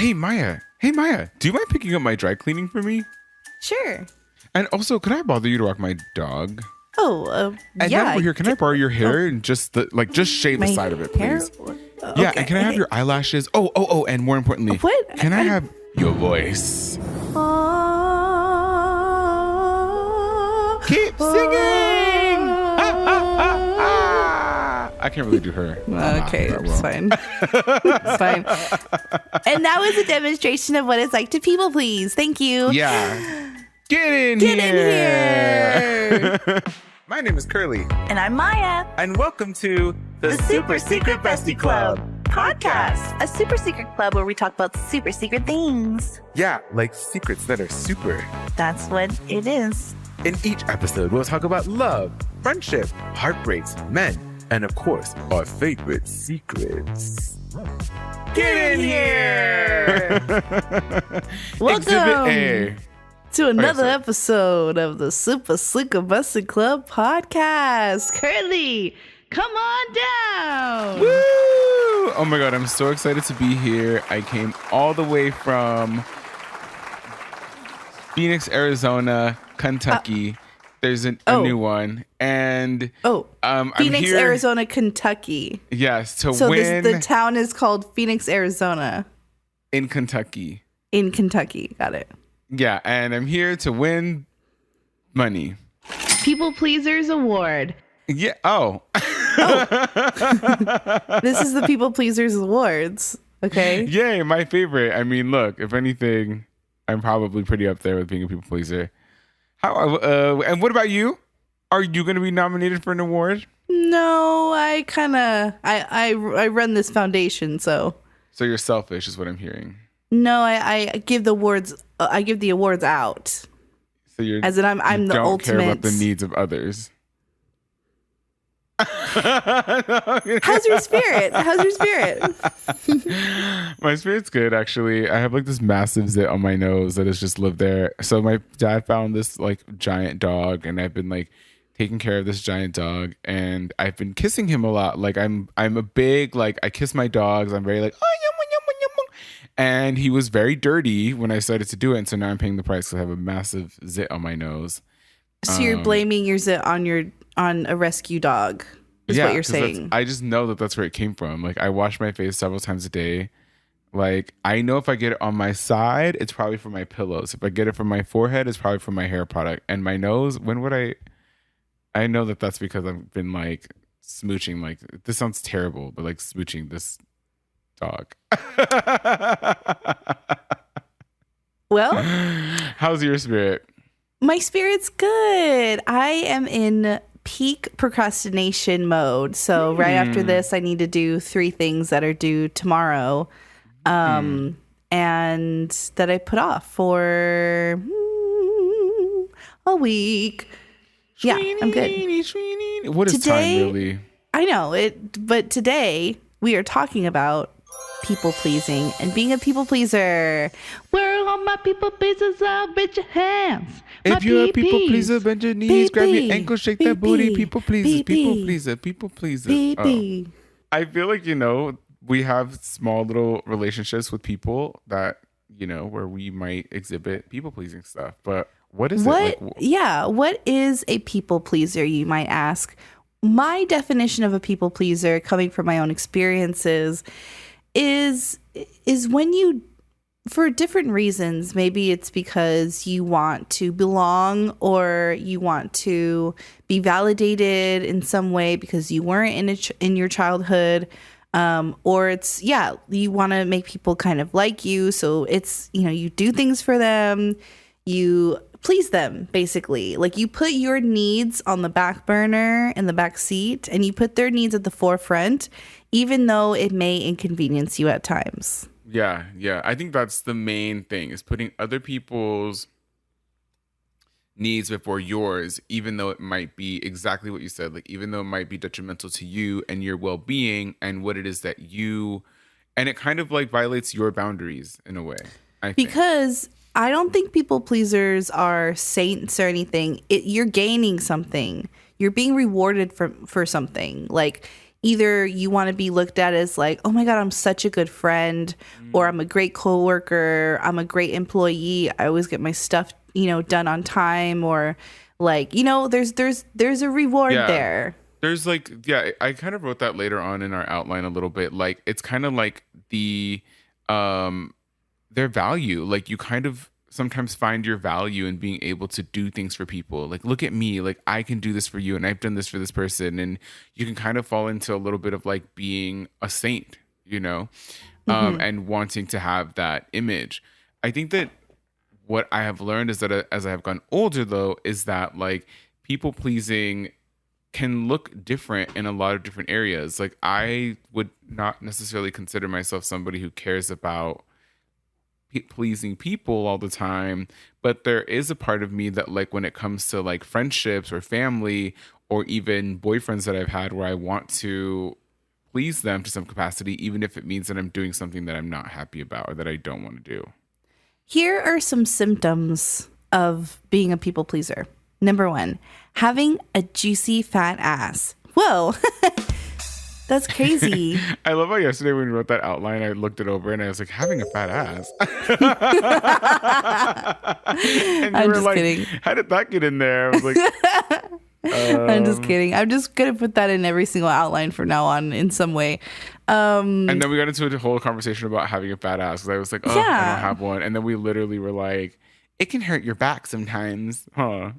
Hey, Maya. Do you mind picking up my dry cleaning for me? Sure. And also, can I bother you to walk my dog? Oh, and yeah. And now we're here. Can I borrow your hair and just shave the side of it, please? Okay. Yeah, and can I have your eyelashes? Oh, and more importantly, what? Can I have your voice? Keep singing! I can't really do her. Okay, it's fine. It's fine. And that was a demonstration of what it's like to people please. Thank you. Yeah. Get in here. My name is Curly. And I'm Maya. And welcome to the Super Secret Bestie Club podcast. A super secret club where we talk about super secret things. Yeah, like secrets that are super. That's what it is. In each episode, we'll talk about love, friendship, heartbreaks, men, and of course, our favorite secrets. Get in here! Welcome Exhibit A. To another episode of the Super Secret Bestie Club podcast. Curly, come on down. Woo! Oh my God, I'm so excited to be here. I came all the way from Phoenix, Arizona, Kentucky. There's a new one. And Phoenix, I'm here, Arizona, Kentucky. Yes, to so win. So the town is called Phoenix, Arizona. In Kentucky. In Kentucky. Got it. Yeah, and I'm here to win money. People Pleasers Award. Yeah. Oh. This is the People Pleasers Awards. Okay. Yay, my favorite. I mean, look, if anything, I'm probably pretty up there with being a people pleaser. And what about you? Are you going to be nominated for an award? No, I run this foundation, so. So you're selfish, is what I'm hearing. No, I give the awards. I give the awards out. So you're as in I'm the don't ultimate. Care about the needs of others. How's your spirit? My spirit's good, actually. I have like this massive zit on my nose that has just lived there. So my dad found this like giant dog, and I've been like taking care of this giant dog, and I've been kissing him a lot. Like I'm a big like I kiss my dogs. I'm very like and he was very dirty when I started to do it, and so now I'm paying the price because I have a massive zit on my nose. So you're blaming your zit on a rescue dog, is what you're saying. I just know that that's where it came from. Like I wash my face several times a day. Like I know if I get it on my side, it's probably from my pillows. If I get it from my forehead, it's probably from my hair product. And my nose, when would I know that that's because I've been like smooching. Like this sounds terrible, but like smooching this dog. Well, how's your spirit? My spirit's good. I am in peak procrastination mode. So right after this, I need to do 3 things that are due tomorrow, and that I put off for a week. Yeah, I'm good. What is today, time really? I know it, but today we are talking about people pleasing and being a people pleaser. Where are all my people pleasers? Raise your hands. If you're a people pleaser, bend your knees, grab your ankle, shake that booty. People pleaser, people pleaser. I feel like, we have small little relationships with people that, where we might exhibit people pleasing stuff. But what is it? What is a people pleaser, you might ask? My definition of a people pleaser, coming from my own experiences, is when you, for different reasons, maybe it's because you want to belong or you want to be validated in some way because you weren't in your childhood, or it's you want to make people kind of like you, so it's you do things for them, you please them, basically. Like you put your needs on the back burner in the back seat and you put their needs at the forefront, even though it may inconvenience you at times. Yeah. I think that's the main thing, is putting other people's needs before yours, even though it might be exactly what you said, like even though it might be detrimental to you and your well-being and what it is that and it kind of like violates your boundaries in a way, I think. Because I don't think people pleasers are saints or anything. You're gaining something. You're being rewarded for something. Like either you want to be looked at as like, oh my God, I'm such a good friend, or I'm a great coworker, I'm a great employee, I always get my stuff, done on time, or like, there's a reward Yeah. there. There's like, yeah, I kind of wrote that later on in our outline a little bit. Like, it's kind of like um, their value. Like, you kind of sometimes find your value in being able to do things for people. Like, look at me, like I can do this for you, and I've done this for this person. And you can kind of fall into a little bit of like being a saint, and wanting to have that image. I think that what I have learned is that as I have gotten older, though, is that like people pleasing can look different in a lot of different areas. Like, I would not necessarily consider myself somebody who cares about pleasing people all the time, but there is a part of me that, like, when it comes to like friendships or family or even boyfriends that I've had, where I want to please them to some capacity, even if it means that I'm doing something that I'm not happy about or that I don't want to do. Here are some symptoms of being a people pleaser. Number 1, having a juicy fat ass. Whoa, that's crazy. I love how yesterday when we wrote that outline, I looked it over and I was like, having a fat ass. And you I'm were just like, kidding. how did that get in there? I was like, I'm just kidding. I'm just going to put that in every single outline from now on in some way. and then we got into a whole conversation about having a fat ass. Because I was like, oh, I Yeah. don't have one. And then we literally were like, it can hurt your back sometimes. Huh.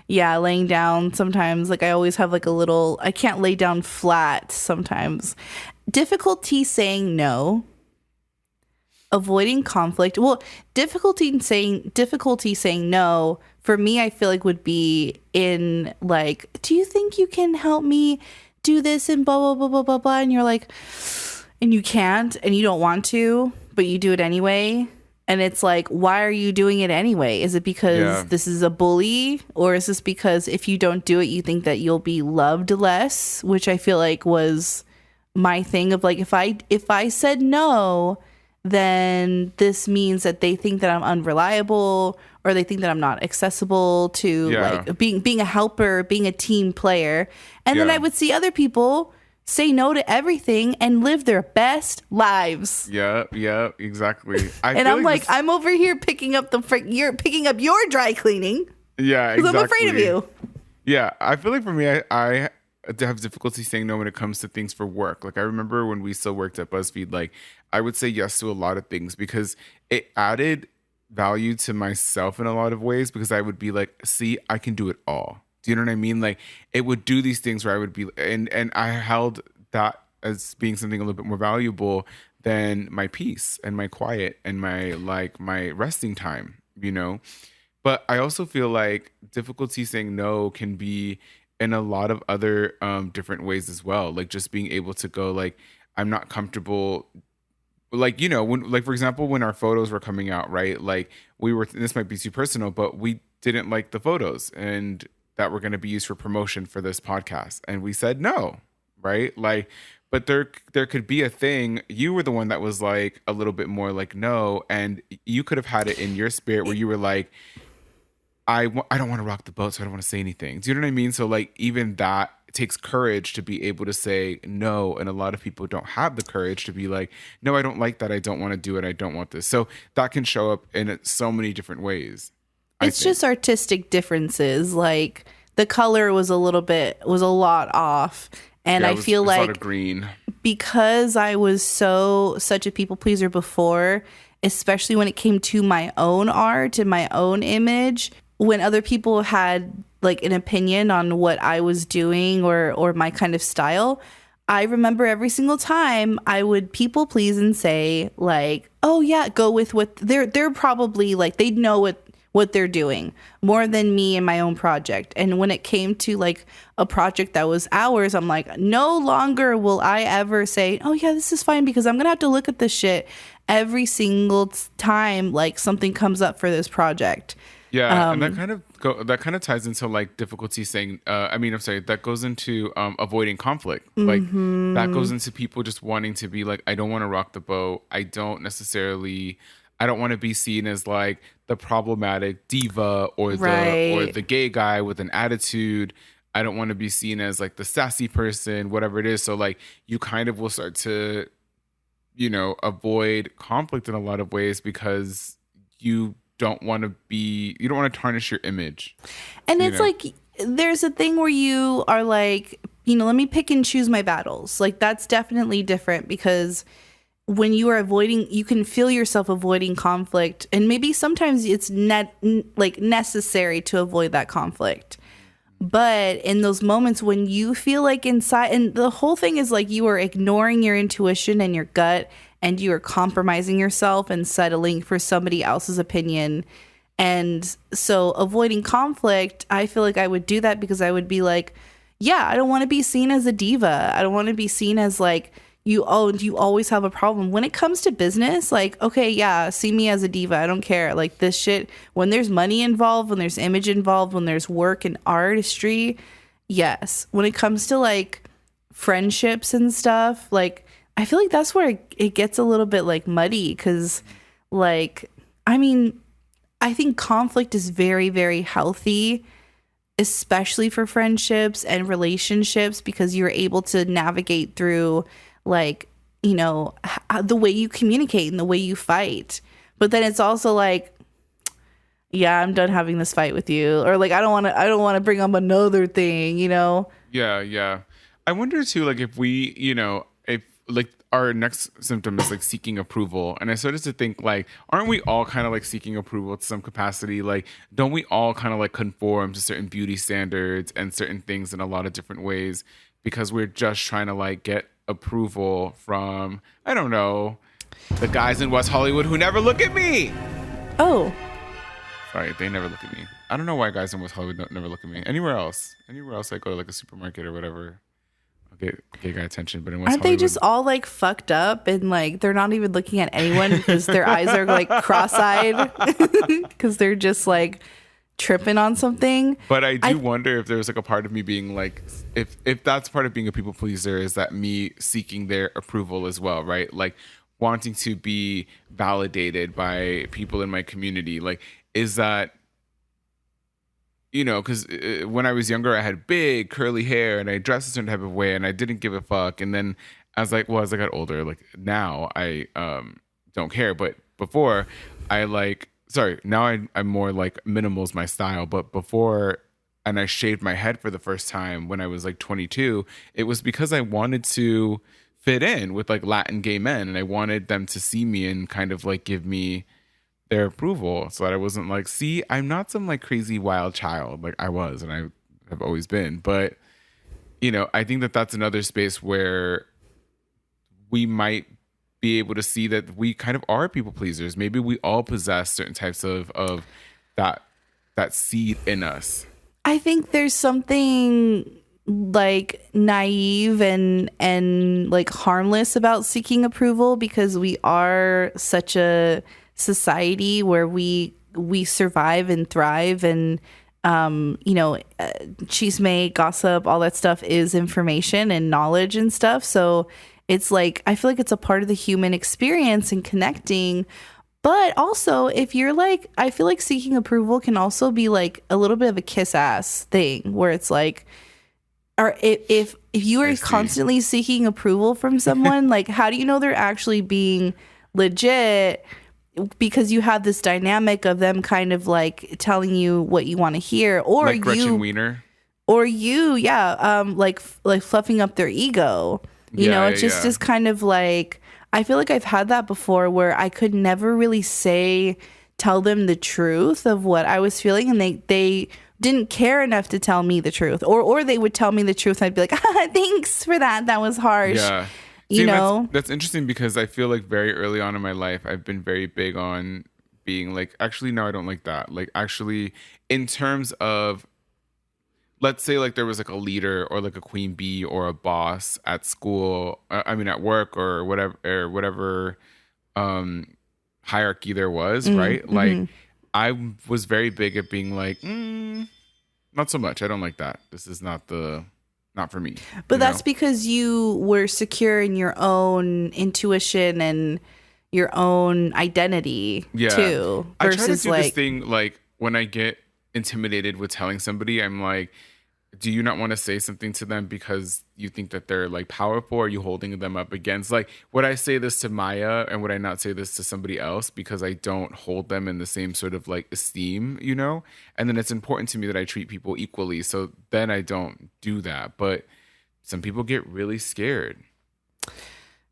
Yeah, laying down sometimes. Like I always have like I can't lay down flat sometimes. Difficulty saying no. Avoiding conflict. Well, difficulty saying no for me, I feel like would be in like, do you think you can help me do this and blah blah blah blah blah blah, and you're like, and you can't and you don't want to, but you do it anyway. And it's like, why are you doing it anyway? Is it because this is a bully, or is this because if you don't do it, you think that you'll be loved less? Which I feel like was my thing of like, if I said no, then this means that they think that I'm unreliable, or they think that I'm not accessible to like being a helper, being a team player. And then I would see other people say no to everything and live their best lives. Yeah, exactly. And I'm like, I'm over here picking up you're picking up your dry cleaning. Yeah, exactly. Because I'm afraid of you. Yeah, I feel like for me, I have difficulty saying no when it comes to things for work. Like, I remember when we still worked at BuzzFeed, like I would say yes to a lot of things because it added value to myself in a lot of ways, because I would be like, see, I can do it all. Do you know what I mean? Like, it would do these things where I would be, and I held that as being something a little bit more valuable than my peace and my quiet and my resting time, But I also feel like difficulty saying no can be in a lot of other different ways as well. Like, just being able to go like, I'm not comfortable. Like, when, like, for example, when our photos were coming out, right? Like, this might be too personal, but we didn't like the photos and that were going to be used for promotion for this podcast. And we said no, right? Like, but there could be a thing. You were the one that was like a little bit more like no, and you could have had it in your spirit where you were like, I don't want to rock the boat, so I don't want to say anything. Do you know what I mean? So like, even that takes courage to be able to say no, and a lot of people don't have the courage to be like, no, I don't like that, I don't want to do it, I don't want this. So that can show up in so many different ways. It's just artistic differences. Like the color was a lot off. And I feel like a lot of green. Because I was such a people pleaser before, especially when it came to my own art and my own image, when other people had like an opinion on what I was doing or my kind of style, I remember every single time I would people please and say like, oh yeah, go with what they're probably like, they'd know what they're doing more than me and my own project. And when it came to like a project that was ours, I'm like, no longer will I ever say, oh yeah, this is fine, because I'm gonna have to look at this shit every single time like something comes up for this project. Yeah, and that kind of ties into like difficulty saying. That goes into avoiding conflict. Like that goes into people just wanting to be like, I don't want to rock the boat. I don't want to be seen as like the problematic diva or the gay guy with an attitude. I don't want to be seen as like the sassy person, whatever it is. So like you kind of will start to, avoid conflict in a lot of ways because you don't want to tarnish your image. And it's like, there's a thing where you are like, let me pick and choose my battles. Like that's definitely different because when you are avoiding, you can feel yourself avoiding conflict, and maybe sometimes it's necessary to avoid that conflict. But in those moments when you feel like inside, and the whole thing is like you are ignoring your intuition and your gut, and you are compromising yourself and settling for somebody else's opinion. And so avoiding conflict, I feel like I would do that because I would be like, yeah, I don't want to be seen as a diva. I don't want to be seen as like, you always have a problem. When it comes to business, like, okay, yeah, see me as a diva. I don't care. Like this shit, when there's money involved, when there's image involved, when there's work and artistry, yes. When it comes to like friendships and stuff, like I feel like that's where it gets a little bit like muddy because like, I mean, I think conflict is very, very healthy, especially for friendships and relationships, because you're able to navigate through like, the way you communicate and the way you fight. But then it's also like, yeah, I'm done having this fight with you. Or like, I don't want to bring up another thing, Yeah. Yeah. I wonder too, like if we, if like our next symptom is like seeking approval. And I started to think like, aren't we all kind of like seeking approval to some capacity? Like, don't we all kind of like conform to certain beauty standards and certain things in a lot of different ways because we're just trying to like get approval from, I don't know, the guys in West Hollywood who never look at me. Oh. Sorry, they never look at me. I don't know why guys in West Hollywood never look at me. Anywhere else I go to like a supermarket or whatever, I'll get gay guy attention. But in West Aren't Hollywood, they just all like fucked up and like they're not even looking at anyone because their eyes are like cross-eyed because they're just like tripping on something? But I do wonder if there's like a part of me being like, if that's part of being a people pleaser, is that me seeking their approval as well, right? Like wanting to be validated by people in my community. Like, is that, because when I was younger, I had big curly hair and I dressed a certain type of way and I didn't give a fuck. And then as I got older, like now I don't care. But before now I'm more like minimal's my style. But before, and I shaved my head for the first time when I was like 22, it was because I wanted to fit in with like Latin gay men. And I wanted them to see me and kind of like give me their approval so that I wasn't like, see, I'm not some like crazy wild child. Like I was, and I have always been. But, I think that that's another space where we might be able to see that we kind of are people pleasers. Maybe we all possess certain types of that seed in us. I think there's something like naive and like harmless about seeking approval because we are such a society where we survive and thrive, and chisme, gossip, all that stuff is information and knowledge and stuff. So it's like, I feel like it's a part of the human experience and connecting. But also, if you're like, I feel like seeking approval can also be like a little bit of a kiss ass thing where it's like, or if you are constantly seeking approval from someone, like how do you know they're actually being legit? Because you have this dynamic of them kind of like telling you what you want to hear, or like Gretchen Wiener, or like fluffing up their ego. It's just kind of like, I feel like I've had that before where I could never really tell them the truth of what I was feeling, and they didn't care enough to tell me the truth, or they would tell me the truth and I'd be like, thanks for that. That was harsh. Yeah. That's interesting because I feel like very early on in my life, I've been very big on being like, actually, no, I don't like that. Like, actually, in terms of, let's say like there was like a leader or like a queen bee or a boss at school, at work or whatever hierarchy there was, right? Mm-hmm. Like, I was very big at being like, not so much. I don't like that. This is not for me. But that's because you were secure in your own intuition and your own identity too. I try to do this thing like when I get intimidated with telling somebody, I'm like, do you not want to say something to them because you think that they're like powerful? Or are you holding them up against, like, would I say this to Maya and would I not say this to somebody else because I don't hold them in the same sort of like esteem, you know? And then it's important to me that I treat people equally. So then I don't do that. But some people get really scared.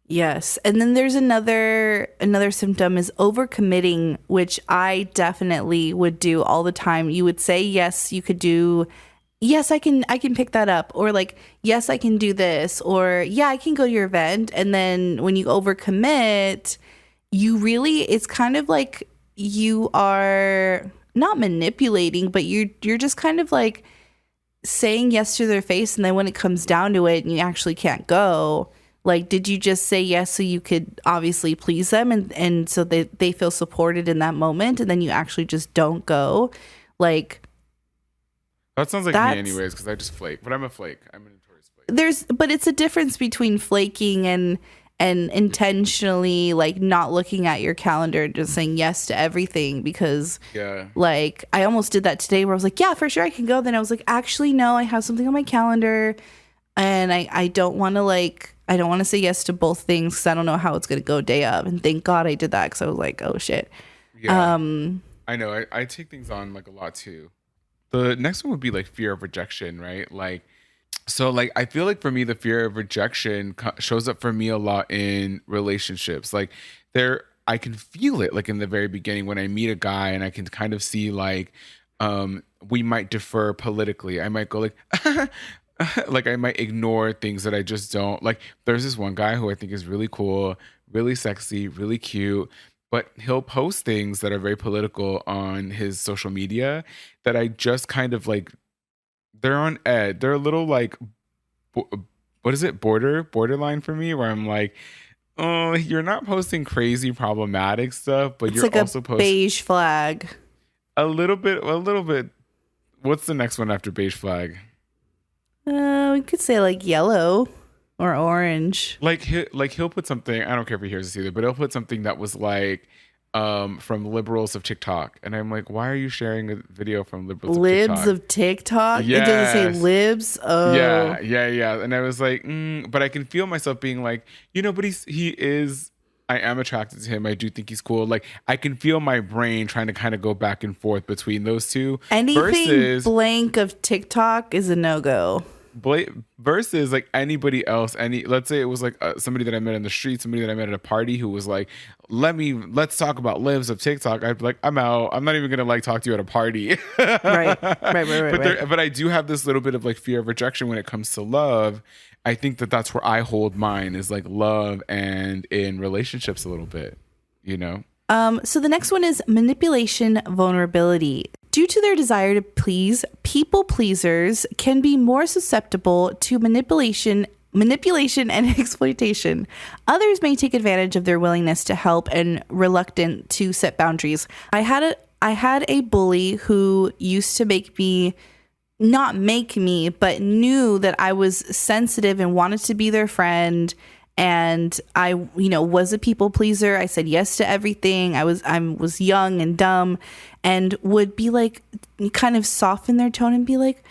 Yes. And then there's another symptom is overcommitting, which I definitely would do all the time. You would say, yes, you could do, yes, I can pick that up, or like, yes, I can do this, or yeah, I can go to your event. And then when you overcommit, you really, it's kind of like you are not manipulating, but you're just kind of like saying yes to their face. And then when it comes down to it and you actually can't go, like, did you just say yes so you could obviously please them and so they feel supported in that moment, and then you actually just don't go? Like, that sounds like me anyways, because I just flake. But I'm a flake. I'm a notorious flake. But it's a difference between flaking and intentionally like not looking at your calendar and just saying yes to everything, because like I almost did that today where I was like, yeah, for sure I can go. Then I was like, actually, no, I have something on my calendar and I don't want to say yes to both things because I don't know how it's going to go day of. And thank God I did that, because I was like, oh shit. Yeah. I know. I take things on like a lot too. The next one would be like fear of rejection, right? Like, so like I feel like for me the fear of rejection shows up for me a lot in relationships. Like I can feel it like in the very beginning when I meet a guy, and I can kind of see like we might differ politically. I might go like like I might ignore things that I just don't like. There's this one guy who I think is really cool, really sexy, really cute, but he'll post things that are very political on his social media that I just kind of like, they're on edge. They're a little like, what is it? Borderline for me, where I'm like, oh, you're not posting crazy problematic stuff, but you're like also posting beige flag. A little bit. What's the next one after beige flag? We could say like yellow or orange. Like he'll put something, I don't care if he hears this either, but he'll put something that was like from liberals of TikTok, and I'm like, why are you sharing a video from liberals of TikTok? Yes. It doesn't say libs. Oh yeah, and I was like, but I can feel myself being like, but I am attracted to him. I do think he's cool. Like, I can feel my brain trying to kind of go back and forth between those two. Anything blank of TikTok is a no-go. Versus like anybody else, let's say it was like somebody that I met in the street, somebody that I met at a party who was like, let's talk about libs of TikTok. I'd be like, I'm out. I'm not even gonna like talk to you at a party. Right. But I do have this little bit of like fear of rejection when it comes to love. I think that's where I hold mine, is like love and in relationships a little bit, So the next one is manipulation vulnerability. Due to their desire to please, people pleasers can be more susceptible to manipulation and exploitation. Others may take advantage of their willingness to help and reluctant to set boundaries. I had a bully who used to not make me, but knew that I was sensitive and wanted to be their friend. And I, was a people pleaser. I said yes to everything. I was young and dumb, and would be like, kind of soften their tone and be like,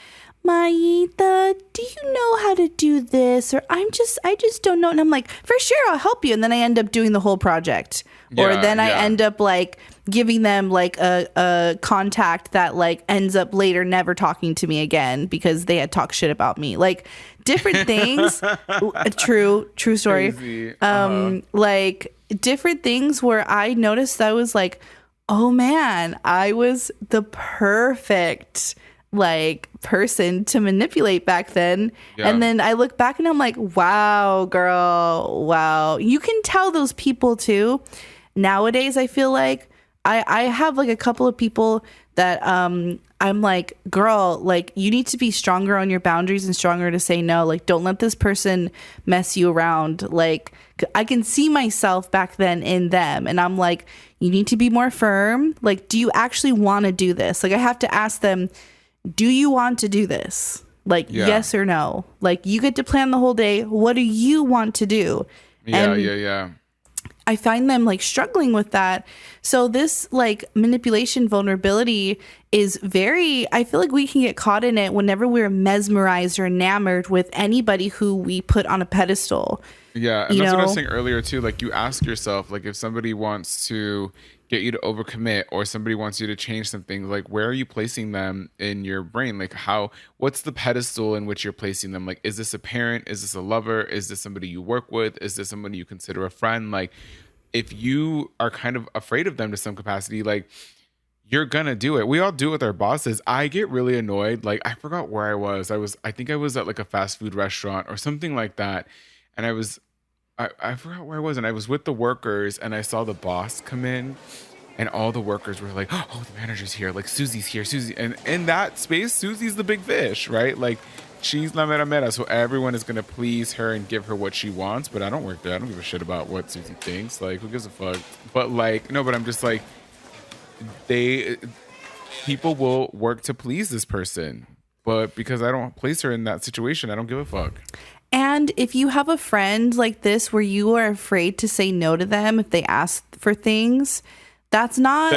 Maita, do you know how to do this? Or I just don't know. And I'm like, for sure, I'll help you. And then I end up doing the whole project. I end up like giving them like a contact that like ends up later never talking to me again because they had talked shit about me. Like different things. True story. Like different things where I noticed that I was like, oh man, I was the perfect like person to manipulate back then. Yeah. And then I look back and I'm like, wow, girl, wow. You can tell those people too. Nowadays, I feel like I have like a couple of people that I'm like, girl, like you need to be stronger on your boundaries and stronger to say no. Like, don't let this person mess you around. Like, I can see myself back then in them. And I'm like, you need to be more firm. Like, do you actually want to do this? Like, I have to ask them, do you want to do this? Like, yes or no? Like, you get to plan the whole day. What do you want to do? Yeah. I find them like struggling with that. So this like manipulation vulnerability is I feel like we can get caught in it whenever we're mesmerized or enamored with anybody who we put on a pedestal. Yeah, and that's what I was saying earlier too. Like, you ask yourself, like, if somebody wants to get you to overcommit, or somebody wants you to change something, like, where are you placing them in your brain? Like, what's the pedestal in which you're placing them? Like, is this a parent? Is this a lover? Is this somebody you work with? Is this somebody you consider a friend? Like, if you are kind of afraid of them to some capacity, like, you're gonna do it. We all do it with our bosses. I get really annoyed. Like, I forgot where I was. I think I was at like a fast food restaurant or something like that. And I forgot where I was, and I was with the workers, and I saw the boss come in, and all the workers were like, oh, the manager's here. Like, Susie's here. Susie. And in that space, Susie's the big fish, right? Like, she's la mera mera. So everyone is going to please her and give her what she wants. But I don't work there. I don't give a shit about what Susie thinks. Like, who gives a fuck? But like, no, but I'm just like, people will work to please this person. But because I don't place her in that situation, I don't give a fuck. And if you have a friend like this where you are afraid to say no to them if they ask for things, they're not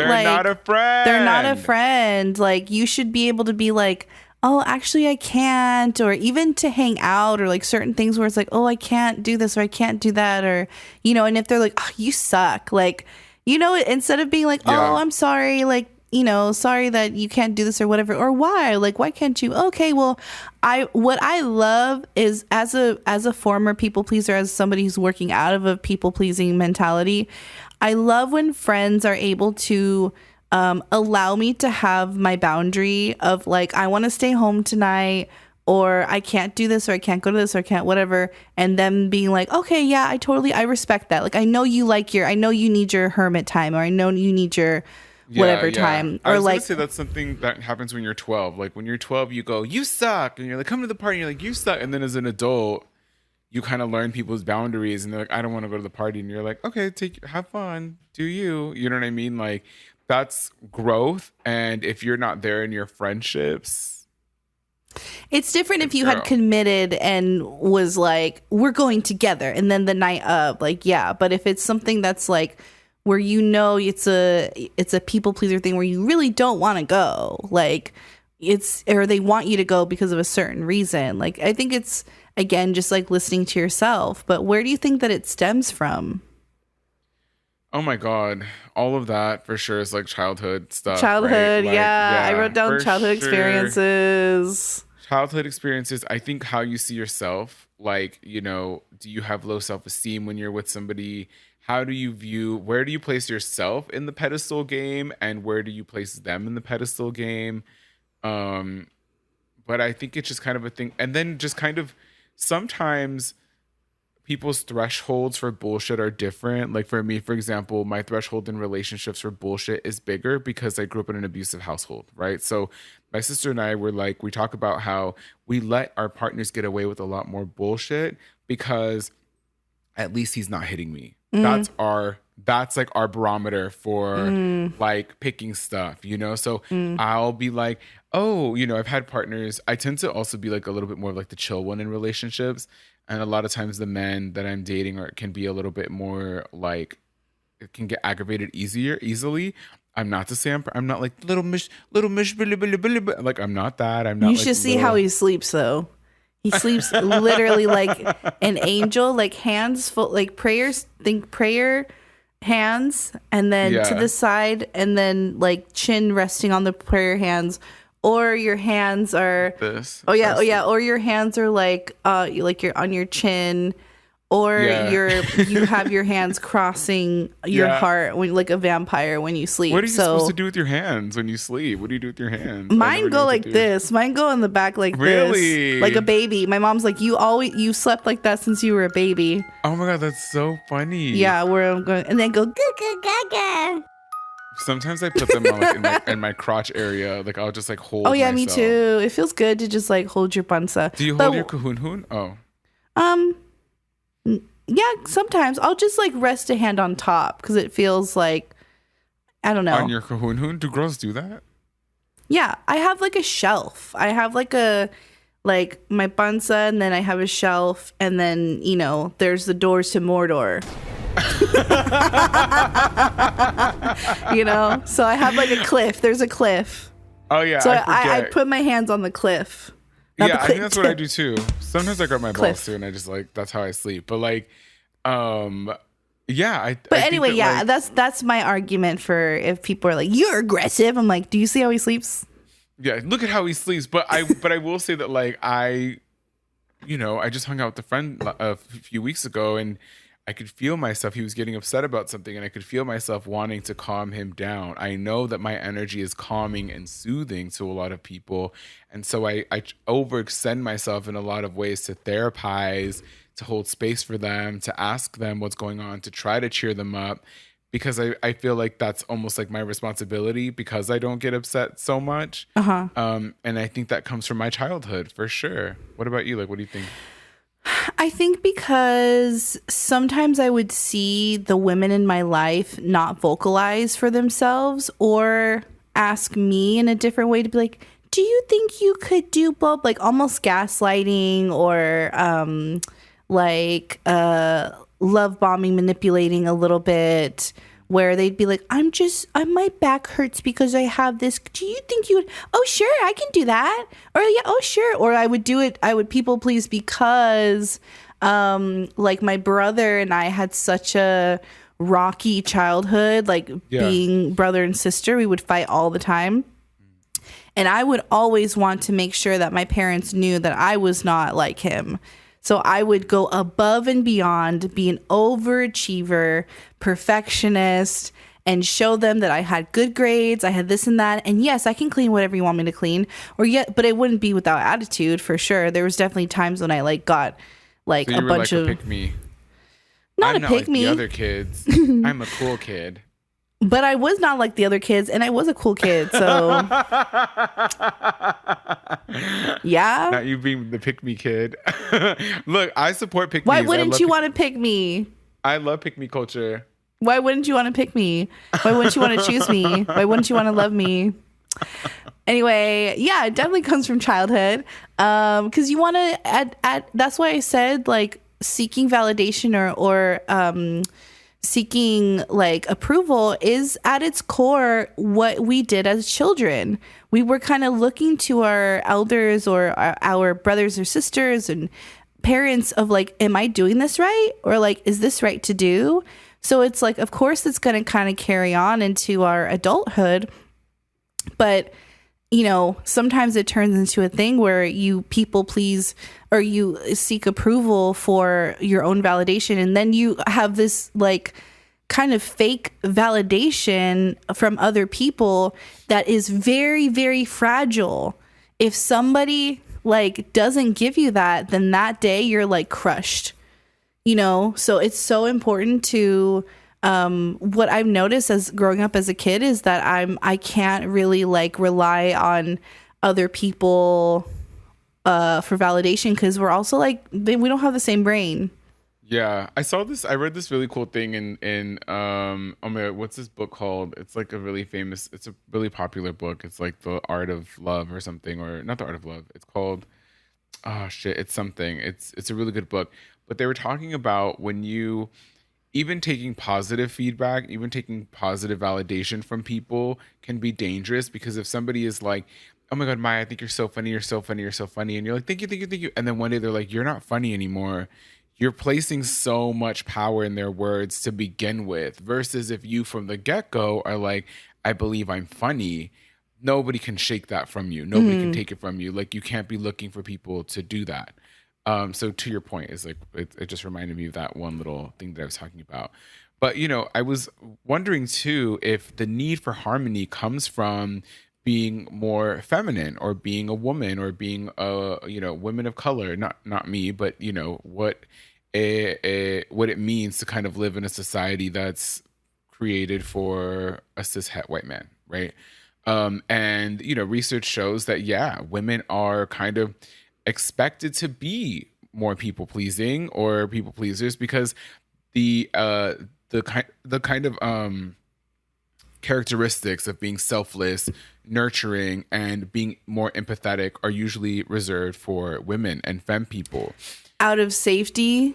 a friend. They're not a friend. Like, you should be able to be like, oh, actually I can't, or even to hang out, or like certain things where it's like, oh, I can't do this or I can't do that, or, you know, and if they're like, oh, you suck, like, you know, instead of being like, oh, I'm sorry, like, you know, sorry that you can't do this or whatever, or why can't you? Okay, well, what I love is as a former people pleaser, as somebody who's working out of a people pleasing mentality, I love when friends are able to allow me to have my boundary of like, I want to stay home tonight, or I can't do this, or I can't go to this, or I can't whatever, and them being like, okay, yeah, I respect that. Like, I know you need your hermit time, or I know you need your whatever time, or I was like, gonna say that's something that happens when you're 12. Like, when you're 12, you go, you suck, and you're like, come to the party, and you're like, you suck, and then as an adult, you kind of learn people's boundaries, and they're like, I don't want to go to the party, and you're like, okay, have fun, do you know what I mean? Like, that's growth. And if you're not there in your friendships, it's different if you had committed and was like, we're going together, and then the night of, like, yeah. But if it's something that's like, where you know it's a people pleaser thing where you really don't want to go, like, or they want you to go because of a certain reason, like, I think it's, again, just like listening to yourself. But where do you think that it stems from? Oh my God, all of that for sure is like childhood stuff. Childhood, right? Like, yeah. I wrote down childhood experiences. Childhood experiences. I think how you see yourself, like, you know, do you have low self-esteem when you're with somebody? Where do you place yourself in the pedestal game, and where do you place them in the pedestal game? But I think it's just kind of a thing. And then just kind of sometimes people's thresholds for bullshit are different. Like, for me, for example, my threshold in relationships for bullshit is bigger because I grew up in an abusive household, right? So my sister and I were like, we talk about how we let our partners get away with a lot more bullshit because at least he's not hitting me. That's like our barometer for like picking stuff, you know? So I'll be like, oh, you know, I've had partners. I tend to also be like a little bit more of like the chill one in relationships. And a lot of times the men that I'm dating can be a little bit more like, it can get aggravated easily. I'm not to say I'm not like little mish, like, I'm not that. I'm not. You should see how he sleeps though. He sleeps literally like an angel, like hands full, like prayers, think prayer hands, and then to the side, and then like chin resting on the prayer hands, or your hands are this. Or your hands are like you're on your chin, or you have your hands crossing your heart when, like a vampire, when you sleep. What are you supposed to do with your hands when you sleep? What do you do with your hands? Mine go like this. Mine go in the back like this, like a baby. My mom's like, you slept like that since you were a baby. Oh my God, that's so funny. Yeah, where I'm going, and then go gaga gaga. Sometimes I put them on like in my crotch area. Like, I'll just like hold. Oh yeah, myself. Me too. It feels good to just like hold your panza. Do you hold your kahun-hun? Oh. Yeah, sometimes I'll just like rest a hand on top because it feels like, I don't know. On your kahun-hun? Do girls do that? Yeah, I have like a shelf. I have like my panza, and then I have a shelf, and then, you know, there's the doors to Mordor. You know, so I have like a cliff. There's a cliff. Oh yeah, So I forget. I put my hands on the cliff. Not Yeah, the I think that's what I tip. do too. Sometimes I grab my Cliff. balls too, and I just like that's how I sleep. But like, yeah, But I think anyway, that yeah, like that's my argument for if people are like, you're aggressive. I'm like, do you see how he sleeps? yeah, look at how he sleeps. But I will say that like I just hung out with a friend a few weeks ago, and I could feel myself. He was getting upset about something, and I could feel myself wanting to calm him down. I know that my energy is calming and soothing to a lot of people. And so I overextend myself in a lot of ways to therapize, to hold space for them, to ask them what's going on, to try to cheer them up. Because I feel like that's almost like my responsibility because I don't get upset so much. And I think that comes from my childhood for sure. What about you? Like, what do you think? I think because sometimes I would see the women in my life not vocalize for themselves or ask me in a different way to be like, do you think you could do blah, like almost gaslighting or love bombing, manipulating a little bit, where they'd be like, my back hurts because I have this. Do you think you would? Oh, sure, I can do that. Or yeah, oh, sure. Or I would do it. I would people please because like my brother and I had such a rocky childhood, like being brother and sister. We would fight all the time. And I would always want to make sure that my parents knew that I was not like him. So I would go above and beyond, be an overachiever, perfectionist, and show them that I had good grades, I had this and that. And yes, I can clean whatever you want me to clean. But it wouldn't be without attitude for sure. There was definitely times when I like got like So a bunch like of a pick me. not I'm a not pick like me. the other kids. I'm a cool kid. But I was not like the other kids, and I was a cool kid. So yeah. Not you being the pick me kid. Look, I support pick me. Why wouldn't you want to pick me? I love pick me culture. Why wouldn't you want to pick me? Why wouldn't you want to choose me? Why wouldn't you want to love me? Anyway, yeah, it definitely comes from childhood. Because you want to add. That's why I said like seeking validation or seeking like approval is at its core what we did as children. We were kind of looking to our elders or our brothers or sisters and parents of like, am I doing this right? Or like, is this right to do? So it's like, of course it's going to kind of carry on into our adulthood. But you know, sometimes it turns into a thing where you people please or you seek approval for your own validation. And then you have this like kind of fake validation from other people that is very, very fragile. If somebody like doesn't give you that, then that day you're like crushed, you know? So it's so important to what I've noticed as growing up as a kid is that I can't really like rely on other people for validation because we're also like we don't have the same brain. Yeah, I read this really cool thing in oh my God, what's this book called? It's like it's a really popular book. It's like The Art of Love or something, or not The Art of Love. It's called oh shit, it's something. It's a really good book. But they were talking about when you even taking positive feedback, even taking positive validation from people can be dangerous because if somebody is like, oh my God, Maya, I think you're so funny, you're so funny, you're so funny. And you're like, thank you, thank you, thank you. And then one day they're like, you're not funny anymore. You're placing so much power in their words to begin with versus if you from the get-go are like, I believe I'm funny. Nobody can shake that from you. Nobody can take it from you. Like you can't be looking for people to do that. So to your point is like, it just reminded me of that one little thing that I was talking about. But, you know, I was wondering too, if the need for harmony comes from being more feminine or being a woman or being women of color, not me, but you know, what it means to kind of live in a society that's created for a cishet white man. Right. And, you know, research shows that, yeah, women are kind of expected to be more people pleasing or people pleasers because the kind of characteristics of being selfless, nurturing, and being more empathetic are usually reserved for women and femme people. Out of safety,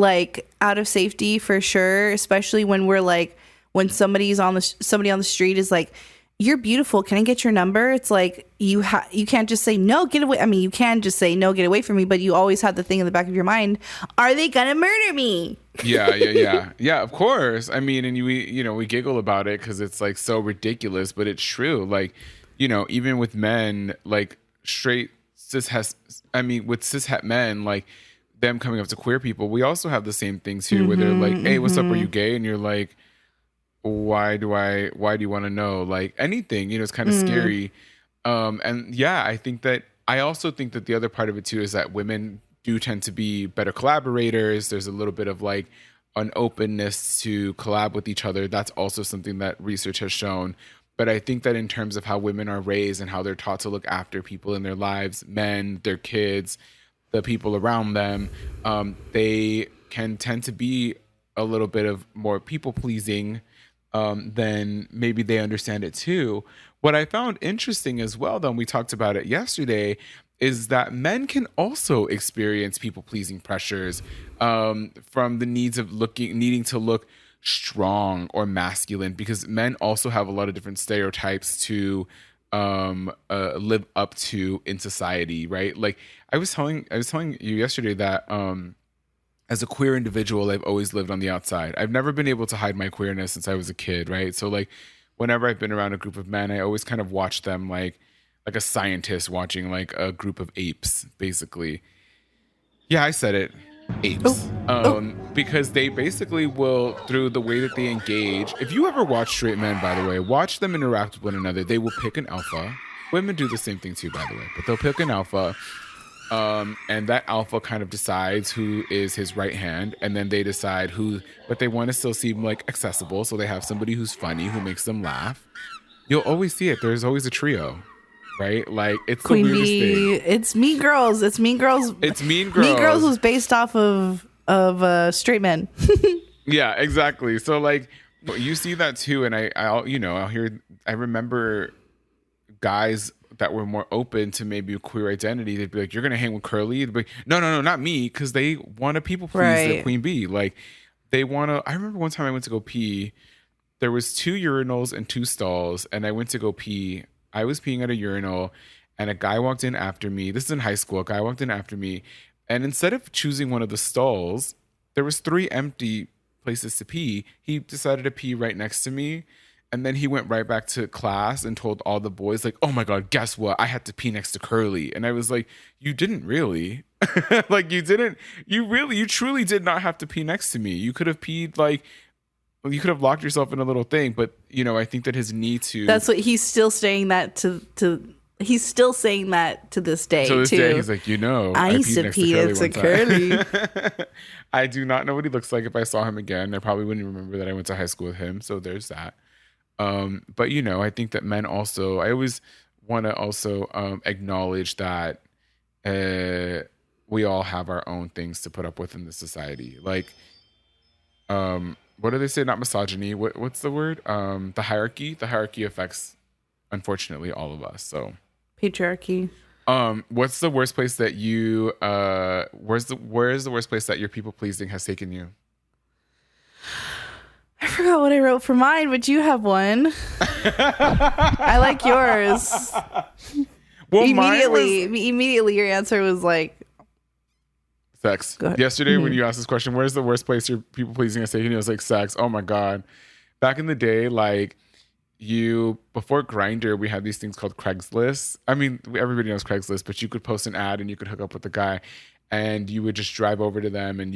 like out of safety for sure, especially when we're like, when somebody on the street is like, "You're beautiful. Can I get your number?" It's like you can't just say no, get away. I mean, you can just say no, get away from me, but you always have the thing in the back of your mind: are they gonna murder me? Yeah. Of course. I mean, and we giggle about it because it's like so ridiculous, but it's true. Like, even with men, like straight with cis het men, like them coming up to queer people, we also have the same things here where they're like, "Hey, what's up? Are you gay?" And you're like, why do you want to know? Like anything, it's kind of scary. And yeah, I also think that the other part of it too is that women do tend to be better collaborators. There's a little bit of like an openness to collab with each other. That's also something that research has shown. But I think that in terms of how women are raised and how they're taught to look after people in their lives, men, their kids, the people around them, they can tend to be a little bit of more people pleasing then maybe they understand it too. What I found interesting as well, though, and we talked about it yesterday, is that men can also experience people pleasing pressures from the needs of needing to look strong or masculine, because men also have a lot of different stereotypes to live up to in society, right? Like I was telling you yesterday that as a queer individual, I've always lived on the outside. I've never been able to hide my queerness since I was a kid, right? So like whenever I've been around a group of men, I always kind of watch them like a scientist watching like a group of apes, basically. Yeah, I said it. Apes. Because they basically will, through the way that they engage. If you ever watch straight men, by the way, watch them interact with one another. They will pick an alpha. Women do the same thing too, by the way, but they'll pick an alpha. And that alpha kind of decides who is his right hand, and then they decide but they want to still seem like accessible, so they have somebody who's funny, who makes them laugh. You'll always see it. There's always a trio, right? Like it's Queen the weirdest Bee, thing. It's Mean Girls. It's Mean Girls. Mean Girls was based off of straight men. Yeah, exactly. So like you see that too, and I remember guys that were more open to maybe a queer identity. They'd be like, "You're gonna hang with Curly?" They'd be like, no, not me, because they want to people please the Queen Bee. Like they want to. I remember one time I went to go pee. There was 2 urinals and 2 stalls, and I went to go pee. I was peeing at a urinal, and a guy walked in after me. This is in high school. A guy walked in after me, and instead of choosing one of the stalls, there was 3 empty places to pee. He decided to pee right next to me. And then he went right back to class and told all the boys, like, "Oh my God, guess what? I had to pee next to Curly." And I was like, "You didn't really." Like, you truly did not have to pee next to me. You could have peed, like, you could have locked yourself in a little thing. But, I think that his need to. That's what he's still saying that to he's still saying that to this day, to this too. day, he's like, I used to pee next to Curly. I do not know what he looks like. If I saw him again, I probably wouldn't remember that I went to high school with him. So there's that. But I think that men also, I always want to also acknowledge that we all have our own things to put up with in the society. Like, what do they say? Not misogyny. What's the word? The hierarchy. The hierarchy affects, unfortunately, all of us. So patriarchy. What's the worst place that you? Where's the worst place that your people pleasing has taken you? I forgot what I wrote for mine, but you have one. I like yours. Well, immediately your answer was like sex. Yesterday when you asked this question, where's the worst place your people pleasing has taken you? It was like sex. Oh my God. Back in the day, like before Grindr, we had these things called Craigslist. I mean, everybody knows Craigslist, but you could post an ad and you could hook up with the guy. And you would just drive over to them, and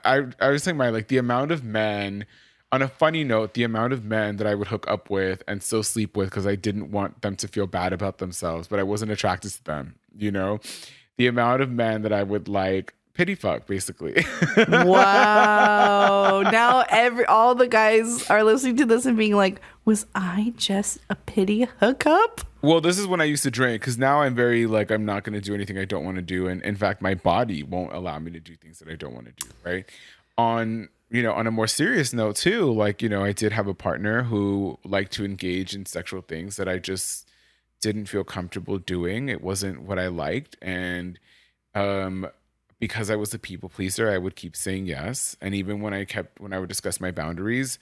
I was saying the amount of men, on a funny note, the amount of men that I would hook up with and still sleep with because I didn't want them to feel bad about themselves, but I wasn't attracted to them, the amount of men that I would like pity fuck, basically. Wow. Now all the guys are listening to this and being like, was I just a pity hookup? Well, this is when I used to drink, because now I'm very like, I'm not going to do anything I don't want to do. And in fact, my body won't allow me to do things that I don't want to do. Right. On a more serious note too, like, I did have a partner who liked to engage in sexual things that I just didn't feel comfortable doing. It wasn't what I liked. And, because I was a people pleaser, I would keep saying yes. And even when I would discuss my boundaries,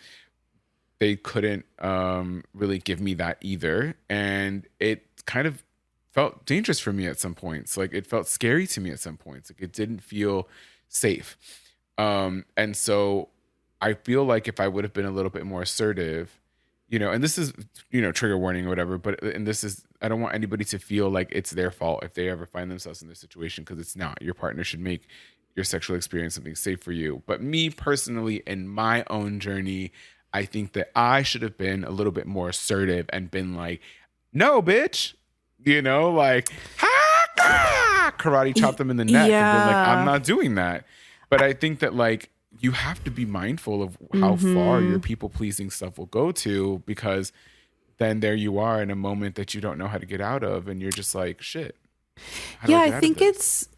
they couldn't really give me that either. And it kind of felt dangerous for me at some points. Like it felt scary to me at some points. Like it didn't feel safe. And so I feel like if I would have been a little bit more assertive, and this is, trigger warning or whatever, I don't want anybody to feel like it's their fault if they ever find themselves in this situation, because it's not. Your partner should make your sexual experience something safe for you. But me personally, in my own journey, I think that I should have been a little bit more assertive and been like, no, bitch, like, karate chop them in the neck. Yeah. And been like, I'm not doing that. But I think that like, you have to be mindful of how far your people pleasing stuff will go to, because then there you are in a moment that you don't know how to get out of. And you're just like, shit. I think it's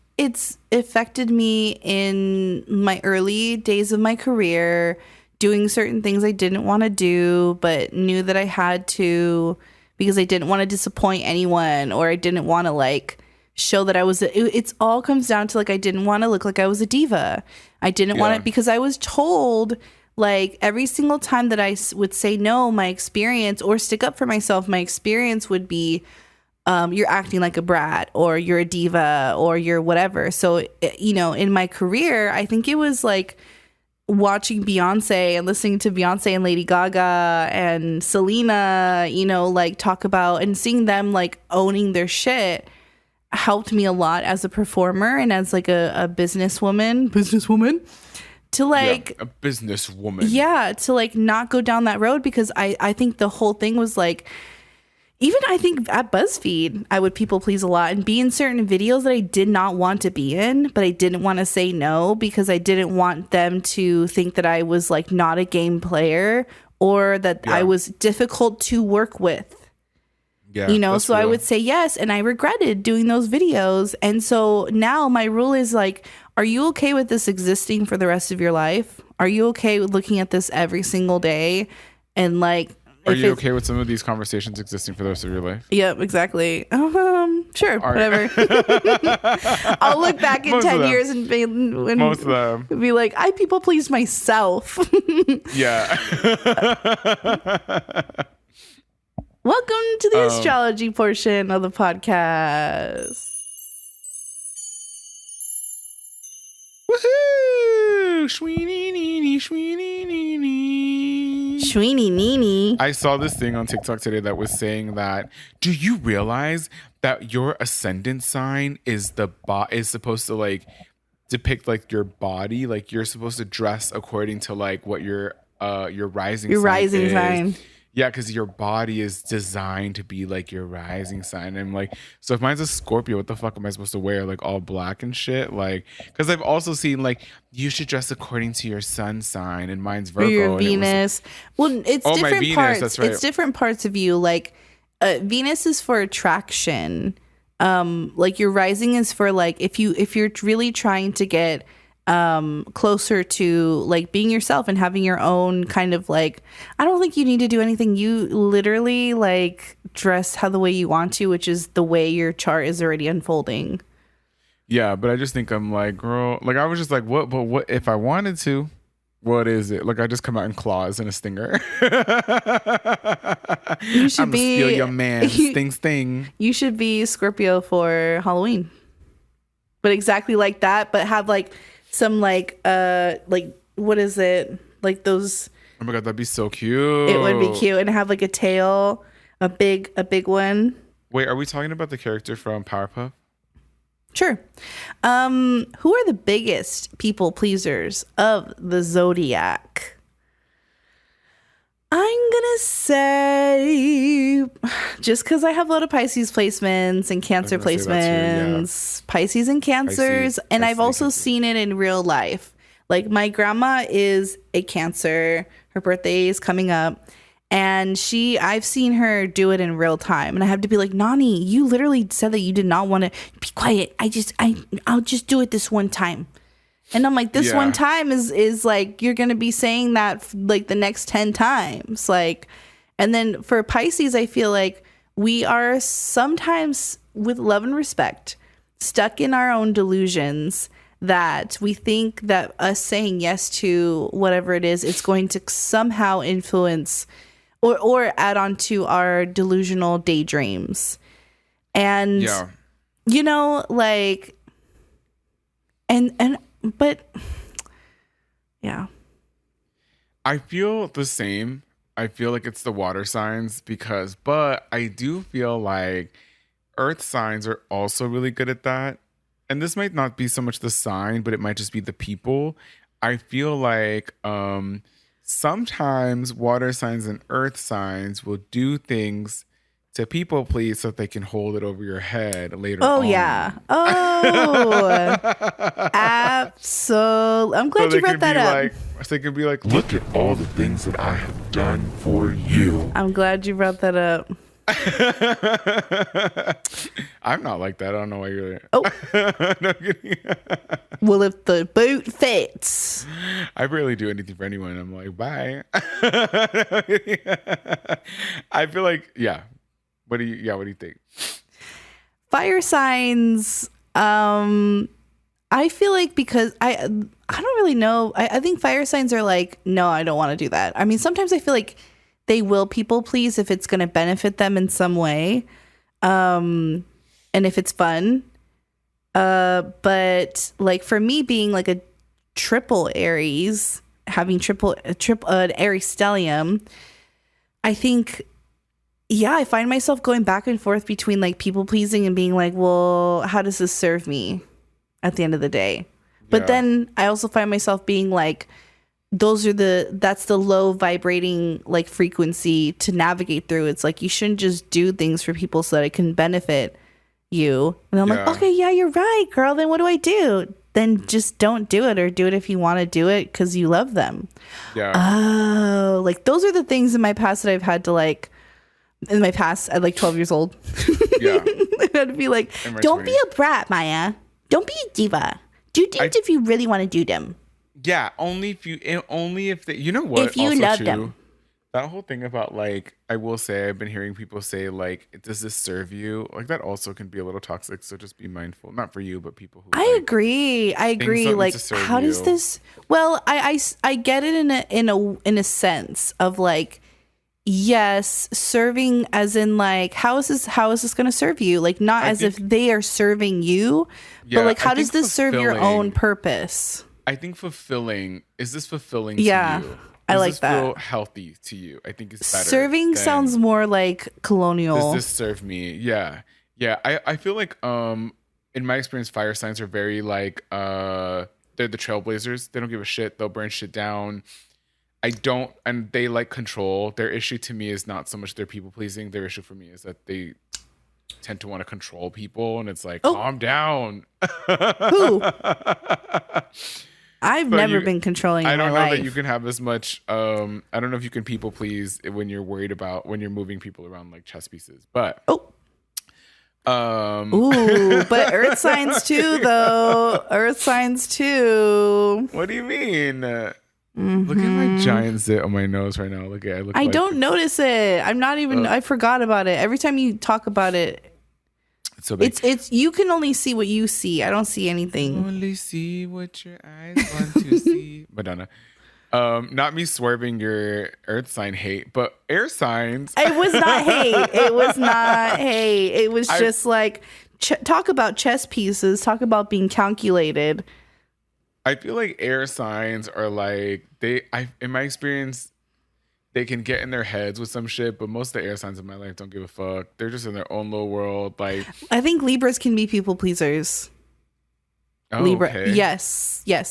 affected me in my early days of my career, doing certain things I didn't want to do, but knew that I had to because I didn't want to disappoint anyone, or I didn't want to like show that I was it's all comes down to like I didn't want to look like I was a diva. I didn't want it because I was told like every single time that I would say no, my experience, or stick up for myself, my experience would be you're acting like a brat, or you're a diva, or you're whatever. So in my career, I think it was like watching Beyonce and listening to Beyonce and Lady Gaga and Selena, like talk about, and seeing them like owning their shit helped me a lot as a performer and as like a businesswoman to like a businesswoman. To like not go down that road, because I think the whole thing was like, even I think at BuzzFeed, I would people please a lot and be in certain videos that I did not want to be in, but I didn't want to say no because I didn't want them to think that I was like not a game player, or that I was difficult to work with. Yeah, so real. I would say yes, and I regretted doing those videos. And so now my rule is like, are you okay with this existing for the rest of your life? Are you okay with looking at this every single day? And like, are you okay with some of these conversations existing for the rest of your life? Yep, exactly. Sure, whatever. I'll look back in 10 years and most of them be like, I people pleased myself. Yeah. Welcome to the astrology portion of the podcast. Woohoo! Shweeny-neeny. I saw this thing on TikTok today that was saying that, do you realize that your ascendant sign is is supposed to like depict like your body, like you're supposed to dress according to like what your rising sign. Yeah, because your body is designed to be like your rising sign. And I'm like, so if mine's a Scorpio, what the fuck am I supposed to wear? Like all black and shit? Like, because I've also seen like, you should dress according to your sun sign, and mine's Virgo. Or your Venus. It's different Venus, parts. that's right. It's different parts of you. Like Venus is for attraction. Like your rising is for like, if you're really trying to get closer to like being yourself and having your own kind of like, I don't think you need to do anything. You literally like dress how the way you want to, which is the way your chart is already unfolding. Yeah, but I just think I'm like, girl, like I was just like, what? But what if I wanted to? What is it? Like I just come out in claws and a stinger. You should I'm gonna steal your man's sting. You should be Scorpio for Halloween, but exactly like that. But have like some like what is it, like those, oh my god, that'd be so cute. It would be cute, and have like a tail, a big one. Wait, are we talking about the character from Powerpuff? Sure. Who are the biggest people pleasers of the zodiac? I'm gonna say, just because I have a lot of Pisces placements and Cancer placements, Pisces and Cancers, and I've also seen it in real life. Like my grandma is a Cancer. Her birthday is coming up, and I've seen her do it in real time, and I have to be like, Nani, you literally said that you did not want to be quiet. I'll just do it this one time. And I'm like, this one time is like, you're going to be saying that like the next 10 times. Like, and then for Pisces, I feel like we are sometimes, with love and respect, stuck in our own delusions that we think that us saying yes to whatever it is, it's going to somehow influence or add on to our delusional daydreams. And, you know, like, but yeah. I feel the same. I feel like it's the water signs but I do feel like earth signs are also really good at that. And this might not be so much the sign, but it might just be the people. I feel like sometimes water signs and earth signs will do things to people please so that they can hold it over your head later on. Oh, yeah. Oh, absolutely. I'm glad you brought that up. So they can be like, look at all the things that I have done for you. I'm glad you brought that up. I'm not like that. I don't know why you're there. Oh. No, I'm kidding. Well, if the boot fits. I barely do anything for anyone. I'm like, bye. I feel like, yeah. What do you think? Fire signs, I feel like because I don't really know. I think fire signs are like, no, I don't want to do that. I mean, sometimes I feel like they will people please if it's going to benefit them in some way. And if it's fun. But like for me being like a triple Aries, having triple Aries stellium, I think, yeah, I find myself going back and forth between like people pleasing and being like, well, how does this serve me at the end of the day? But then I also find myself being like, that's the low vibrating like frequency to navigate through. It's like, you shouldn't just do things for people so that it can benefit you. And I'm like, okay, yeah, you're right, girl. Then what do I do? Then just don't do it, or do it if you want to do it because you love them. Yeah. Oh, like those are the things in my past that I've had to like, in my past at like 12 years old. Yeah. I had to be like, don't 20s. be a brat, Maya. Don't be a diva. Do things if you really want to do them. Yeah, only if they, you know what? If you also love too, them. That whole thing about like, I will say, I've been hearing people say like, does this serve you? Like that also can be a little toxic. So just be mindful. Not for you, but people who. I agree. Like, how does this? Well, I get it in a sense of like, yes, serving as in like, how is this going to serve you? Like not as if they are serving you, but like, how does this serve your own purpose? I think is this fulfilling yeah, to you? I like this that. Feel healthy to you? I think it's better. Serving sounds more like colonial. Does this serve me? Yeah. Yeah. I feel like in my experience, fire signs are very like they're the trailblazers. They don't give a shit. They'll burn shit down. And they like control. Their issue to me is not so much their people pleasing. Their issue for me is that they tend to want to control people, and it's like, calm down. Who? I've never been controlling. I don't know that you can have as much. I don't know if you can people please when you're worried about when you're moving people around like chess pieces. But ooh, but earth signs too, though. Earth signs too. What do you mean? Look at my giant zit on my nose right now. I don't notice it. I'm not even. I forgot about it. Every time you talk about it, so it's you can only see what you see. I don't see anything. Only see what your eyes want to see. Madonna. Not me swerving your earth sign hate, but air signs. It was not hate. It was not hate. It was just like talk about chess pieces. Talk about being calculated. I feel like air signs are like in my experience, they can get in their heads with some shit, but most of the air signs in my life don't give a fuck. They're just in their own little world. Like I think Libras can be people pleasers. Oh, Libra, okay. Yes. I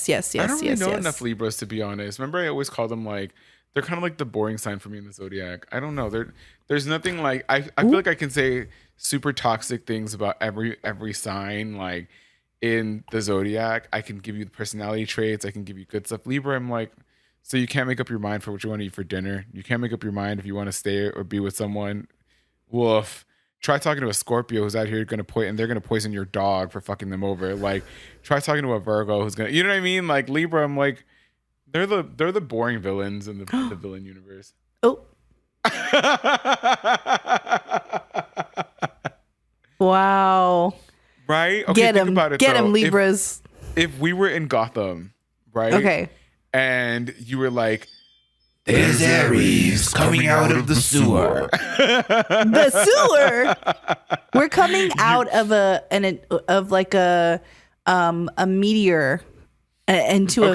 don't really know enough Libras, to be honest. Remember, I always call them like they're kind of like the boring sign for me in the zodiac. I don't know. There's nothing like I feel like I can say super toxic things about every sign like in the zodiac. I can give you the personality traits. I can give you good stuff. Libra, I'm like, so you can't make up your mind for what you want to eat for dinner. You can't make up your mind if you want to stay or be with someone. Woof. Try talking to a Scorpio who's out here and they're gonna poison your dog for fucking them over. Like, try talking to a Virgo who's gonna, you know what I mean? Like Libra, I'm like, they're the boring villains in the villain universe. Oh. Wow. Right? Okay, Get think him. about it, Get though. him, Libras. if we were in Gotham, right? Okay. And you were like, there's Aries coming out of the sewer. The sewer. We're coming out of a meteor into what's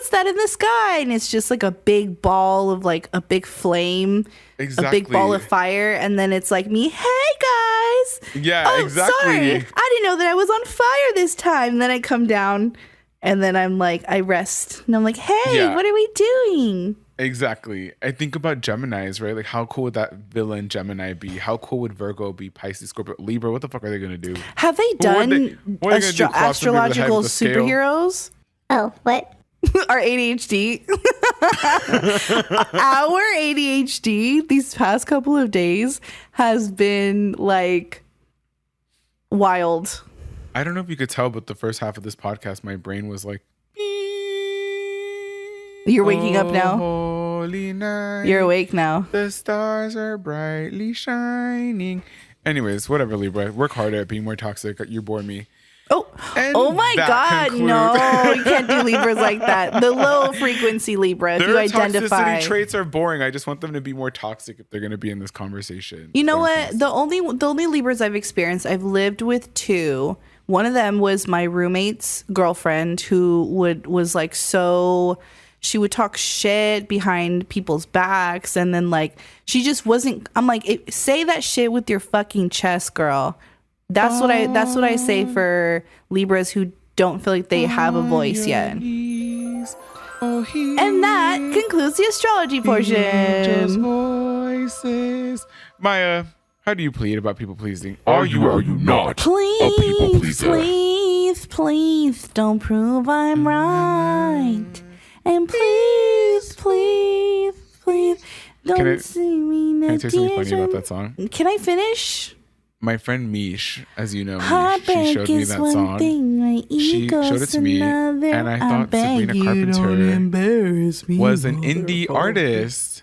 that in the sky? And it's just like a big ball of like a big flame, exactly. a big ball of fire, and then it's like me, hey guys. Yeah, exactly. Sorry, I didn't know that I was on fire this time. And then I come down, and then I'm like, I rest, and I'm like, hey, what are we doing? Exactly. I think about Geminis, right? Like, how cool would that villain Gemini be? How cool would Virgo be? Pisces, Scorpio, Libra? What the fuck are they gonna do? Have they done astrological superheroes? Oh, what? Our ADHD. Our ADHD these past couple of days has been like wild. I don't know if you could tell, but the first half of this podcast, my brain was like, you're waking up now? Holy night. You're awake now. The stars are brightly shining. Anyways, whatever, Libra. Work harder at being more toxic. You bore me. Oh my God. No, you can't do Libras like that. The low frequency Libra, if you identify. Toxicity traits are boring. I just want them to be more toxic if they're going to be in this conversation. You know what? The only Libras I've experienced, I've lived with two. One of them was my roommate's girlfriend who was like so... She would talk shit behind people's backs, and then like she just wasn't. I'm like, say that shit with your fucking chest, girl. That's what I say for Libras who don't feel like they have a voice yet. And that concludes the astrology portion. Voices. Maya, how do you plead about people pleasing? Are you or are you not Please, a people pleaser? Please don't prove I'm right. And please, don't see me. Can I say something funny about that song? Can I finish? My friend Mish, as you know, she showed me that song. She showed it to me, and I thought Sabrina Carpenter was an indie artist.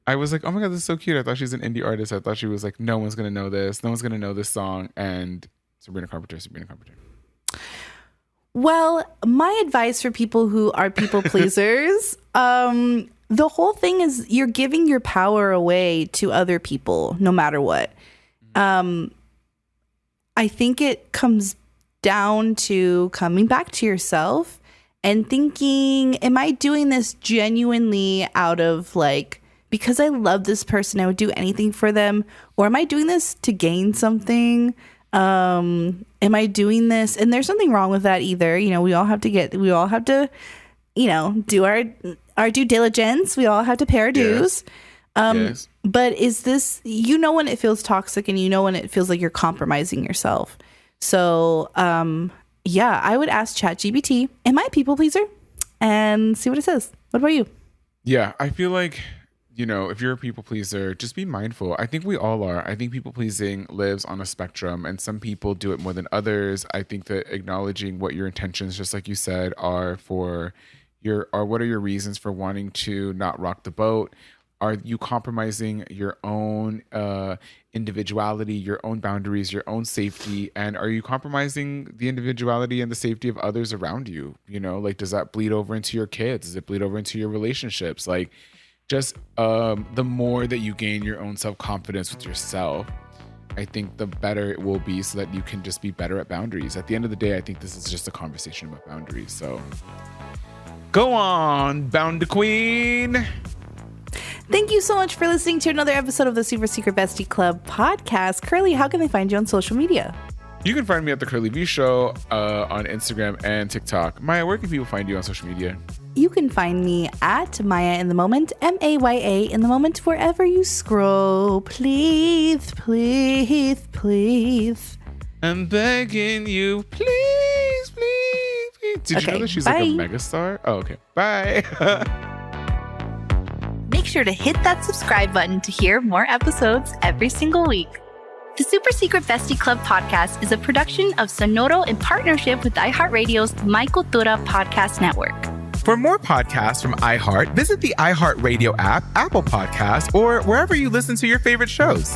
I was like, oh my God, this is so cute. I thought she's an indie artist. I thought she was like, no one's going to know this. No one's going to know this song. And Sabrina Carpenter. Well, my advice for people who are people pleasers, the whole thing is you're giving your power away to other people, no matter what. I think it comes down to coming back to yourself and thinking, am I doing this genuinely out of like, because I love this person, I would do anything for them? Or am I doing this to gain something? Am I doing this? And there's nothing wrong with that either. You know, we all have to, you know, do our due diligence. We all have to pay our dues. Yes. But is this, you know, when it feels toxic and you know when it feels like you're compromising yourself. So, yeah, I would ask ChatGPT, am I a people pleaser? And see what it says. What about you? Yeah, I feel like, you know, if you're a people pleaser, just be mindful. I think we all are. I think people pleasing lives on a spectrum, and some people do it more than others. I think that acknowledging what your intentions, just like you said, are for what are your reasons for wanting to not rock the boat? Are you compromising your own individuality, your own boundaries, your own safety? And are you compromising the individuality and the safety of others around you? You know, like, does that bleed over into your kids? Does it bleed over into your relationships? Like, just the more that you gain your own self-confidence with yourself, I think the better it will be, so that you can just be better at boundaries. At the end of the day, I think this is just a conversation about boundaries. So go on, Bound Queen. Thank you so much for listening to another episode of the Super Secret Bestie Club podcast. Curly, how can they find you on social media? You can find me at The Curly V Show on Instagram and TikTok. Maya, where can people find you on social media? You can find me at Maya in the Moment, MAYA in the Moment, wherever you scroll. Please, please, please. I'm begging you, please, please, please. Did you know that she's like a megastar? Oh, okay. Bye. Make sure to hit that subscribe button to hear more episodes every single week. The Super Secret Bestie Club podcast is a production of Sonoro in partnership with iHeartRadio's My Cultura podcast network. For more podcasts from iHeart, visit the iHeartRadio app, Apple Podcasts, or wherever you listen to your favorite shows.